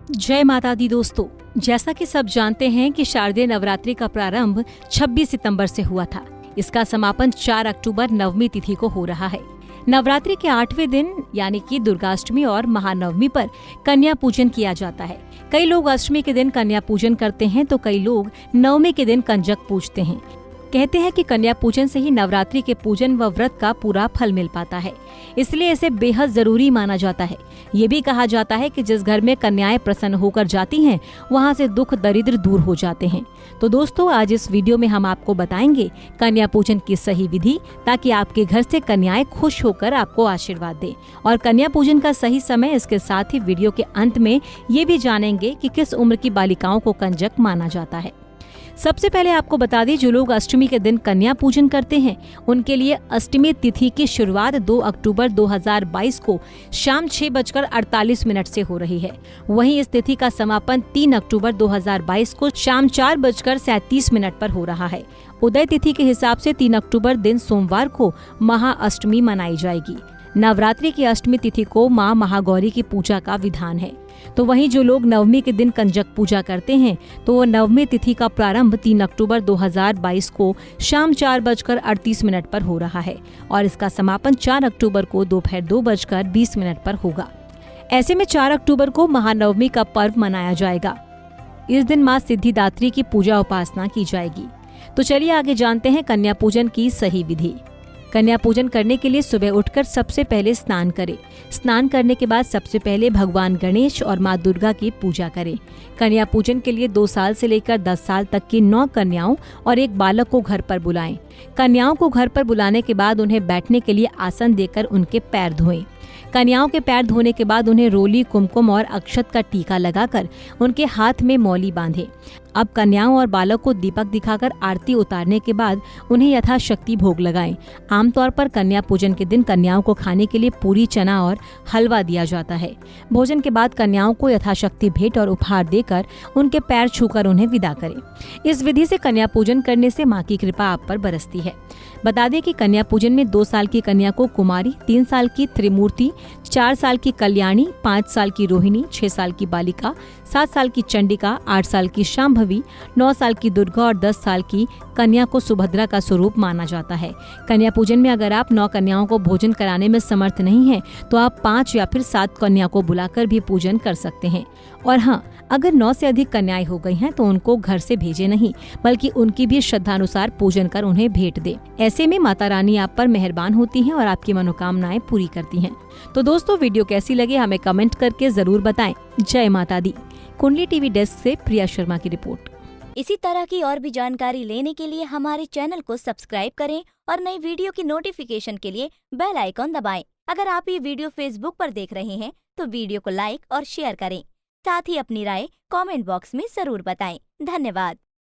जय माता दी दोस्तों, जैसा कि सब जानते हैं कि शारदीय नवरात्रि का प्रारंभ 26 सितंबर से हुआ था। इसका समापन 4 अक्टूबर नवमी तिथि को हो रहा है। नवरात्रि के 8वें दिन यानी कि दुर्गाष्टमी और महानवमी पर कन्या पूजन किया जाता है। कई लोग अष्टमी के दिन कन्या पूजन करते हैं तो कई लोग नवमी के दिन कंजक पूजते हैं। कहते हैं कि कन्या पूजन से ही नवरात्रि के पूजन व व्रत का पूरा फल मिल पाता है, इसलिए इसे बेहद जरूरी माना जाता है। ये भी कहा जाता है कि जिस घर में कन्याएं प्रसन्न होकर जाती हैं, वहां से दुख दरिद्र दूर हो जाते हैं। तो दोस्तों, आज इस वीडियो में हम आपको बताएंगे कन्या पूजन की सही विधि, ताकि आपके घर से कन्याएं खुश होकर आपको आशीर्वाद दें। और कन्या पूजन का सही समय, इसके साथ ही वीडियो के अंत में ये भी जानेंगे कि किस उम्र की बालिकाओं को कंजक माना जाता है। सबसे पहले आपको बता दें, जो लोग अष्टमी के दिन कन्या पूजन करते हैं उनके लिए अष्टमी तिथि की शुरुआत 2 अक्टूबर 2022 को शाम 6:48 से हो रही है। वहीं इस तिथि का समापन 3 अक्टूबर 2022 को शाम 4:37 पर हो रहा है। उदय तिथि के हिसाब से 3 अक्टूबर दिन सोमवार को महाअष्टमी मनाई जाएगी। नवरात्रि की अष्टमी तिथि को मां महागौरी की पूजा का विधान है। तो वहीं जो लोग नवमी के दिन कंजक पूजा करते हैं तो वो नवमी तिथि का प्रारंभ 3 अक्टूबर 2022 को शाम 4:38 पर हो रहा है और इसका समापन 4 अक्टूबर को दोपहर 2:20 पर होगा। ऐसे में 4 अक्टूबर को महानवमी का पर्व मनाया जाएगा। इस दिन मां सिद्धिदात्री की पूजा उपासना की जाएगी। तो चलिए आगे जानते हैं कन्या पूजन की सही विधि। कन्या पूजन करने के लिए सुबह उठकर सबसे पहले स्नान करें। स्नान करने के बाद सबसे पहले भगवान गणेश और माँ दुर्गा की पूजा करें। कन्या पूजन के लिए 2 साल से लेकर 10 साल तक की 9 कन्याओं और 1 बालक को घर पर बुलाएं। कन्याओं को घर पर बुलाने के बाद उन्हें बैठने के लिए आसन देकर उनके पैर धोएं। कन्याओं के पैर धोने के बाद उन्हें रोली, कुमकुम और अक्षत का टीका लगाकर उनके हाथ में मौली बांधें। अब कन्याओं और बालक को दीपक दिखाकर आरती उतारने के बाद उन्हें यथाशक्ति भोग लगाएं। आमतौर पर कन्या पूजन के दिन कन्याओं को खाने के लिए पूरी, चना और हलवा दिया जाता है। भोजन के बाद कन्याओं को यथाशक्ति भेंट और उपहार देकर उनके पैर छूकर उन्हें विदा करें। इस विधि से कन्या पूजन करने से माँ की कृपा आप पर बरसती है। बता दें कि कन्या पूजन में 2 साल की कन्या को कुमारी, 3 साल की त्रिमूर्ति, 4 साल की कल्याणी, 5 साल की रोहिणी, 6 साल की बालिका, 7 साल की चंडिका, 8 साल की शांभवी, 9 साल की दुर्गा और 10 साल की कन्या को सुभद्रा का स्वरूप माना जाता है। कन्या पूजन में अगर आप 9 कन्याओं को भोजन कराने में समर्थ नहीं हैं, तो आप 5 या फिर 7 कन्या को बुलाकर भी पूजन कर सकते हैं। और हाँ, अगर 9 से अधिक कन्याएं हो गई हैं तो उनको घर से भेजे नहीं, बल्कि उनकी भी श्रद्धानुसार पूजन कर उन्हें भेंट दे। ऐसे में माता रानी आप पर मेहरबान होती हैं और आपकी मनोकामनाएं पूरी करती हैं। तो दोस्तों, वीडियो कैसी लगी हमें कमेंट करके जरूर बताएं। जय माता दी। कुंडली टीवी डेस्क से प्रिया शर्मा की रिपोर्ट। इसी तरह की और भी जानकारी लेने के लिए हमारे चैनल को सब्सक्राइब करें और नई वीडियो की नोटिफिकेशन के लिए बेल आइकॉन दबाएं। अगर आप ये वीडियो फेसबुक पर देख रहे हैं तो वीडियो को लाइक और शेयर करें। साथ ही अपनी राय कमेंट बॉक्स में जरूर बताएं। धन्यवाद।